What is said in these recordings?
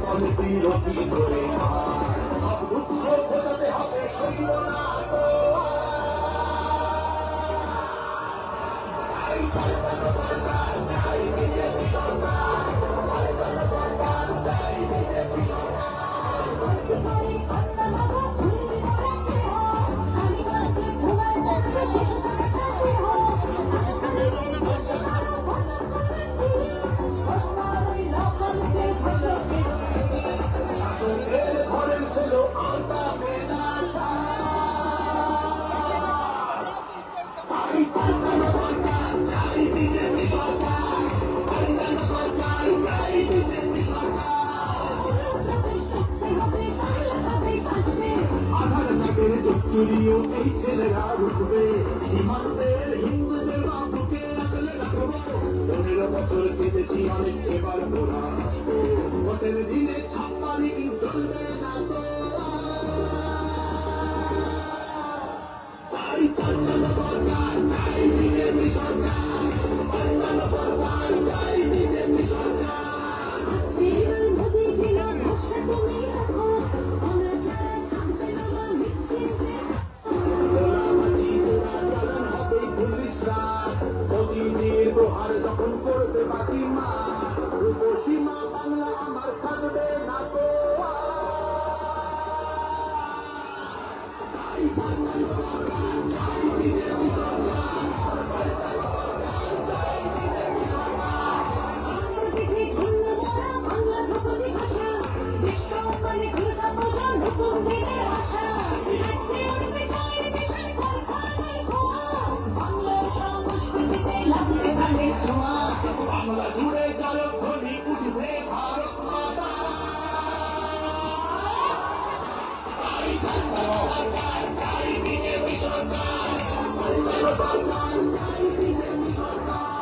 পদে বিরতি করে রুদ্ধ বোঝাতে হবে সইব না চুরিও এই ছেলেরা উঠবে সীমান্তের হিন্দুদের বুকে রাখলে রাখবো 15 বছর কেটেছি অনেক এবার ওরা আসবো ভোটের দিনে ছাপ্পানি চলবে না তো তাই পাল্টানো সরকার চাই বিজেপি সরকার পাল্টানো সরকার চাই বিজেপি সরকার প্রহার যখন করবে বাকি মা রূপসীমা বাংলা আমার থাকবে না তো বাংলা জুড়ে জলধ্বনি উঠবে ভারত মাতা চাই বিজেপি সরকার চাই বিজেপি সরকার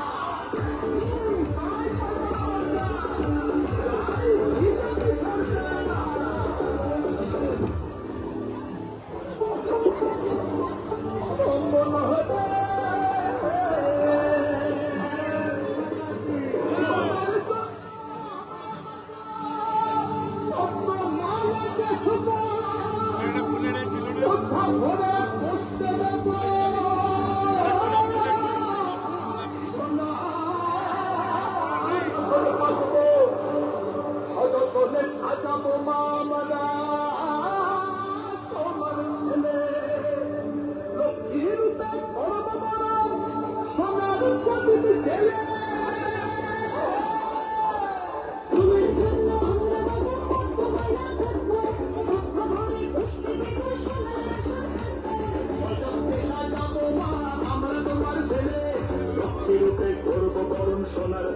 সোনার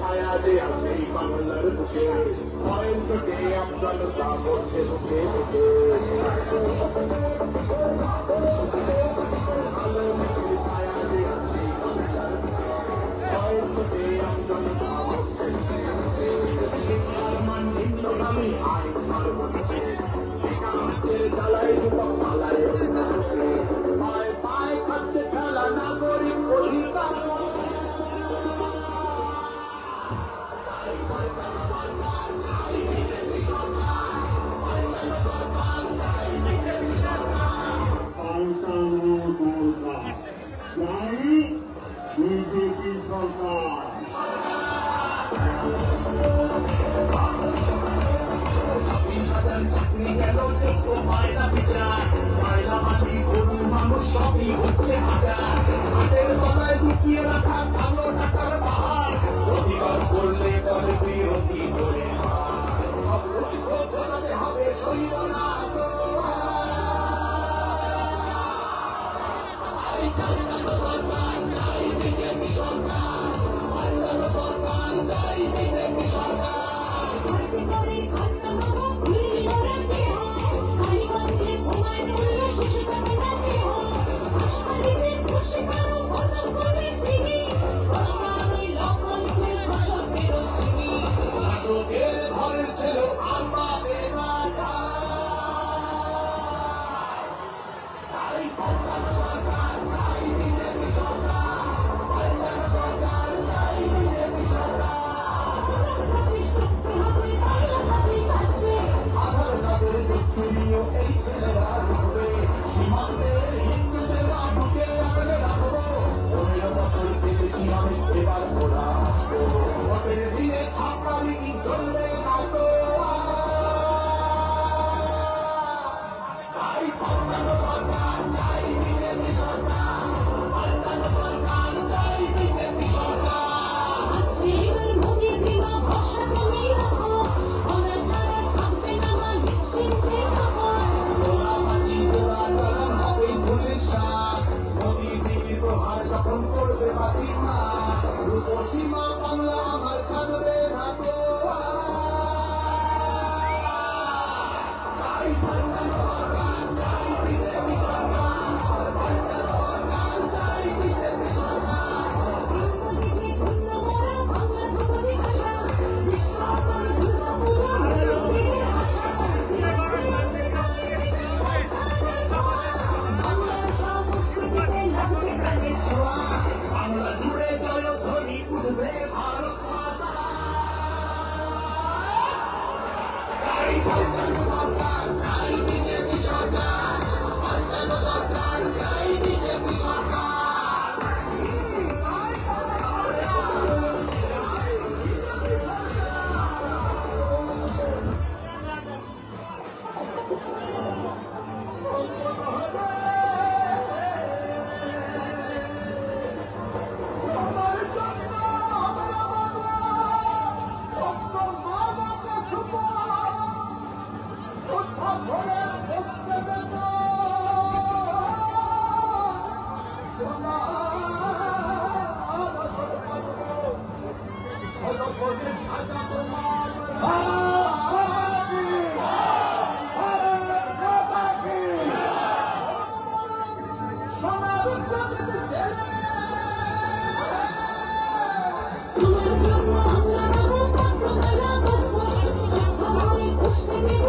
ছায়া যে আছে বাংলার বুকে ভয়ের চোখে আমজনতা করছে বুকে বুকে আলো মেঘের ছায়া যে আছে বাংলার বুকে ভয়ের চোখে আমজনতা করছে বুকে বুকে শিক্ষার মান নিম্নগামী আইন সর্বনিচে একান্তের জ্বালায় যুবক পালায় পায় পায় খাচ্ছে খেলা নাগরিক অধিকার বিজেপি সরকার চাকরি গেল যোগ্য মায়না বিচার ময়লা মাটি গরু মানুষ সবই হচ্ছে আচার হাটের তলায় লুকিয়ে রাখা কালো টাকার পাহাড় প্রতিবাদ করলে পরে বিরোধী করে হবে সইব না সরকার চাই বিজেপি সরকার চাই বিজেপি সরকার তোমার জন্য আমরা মানব পাত্র মেলা বাঁধবো, সব ধরনের প্রশ্নে নেব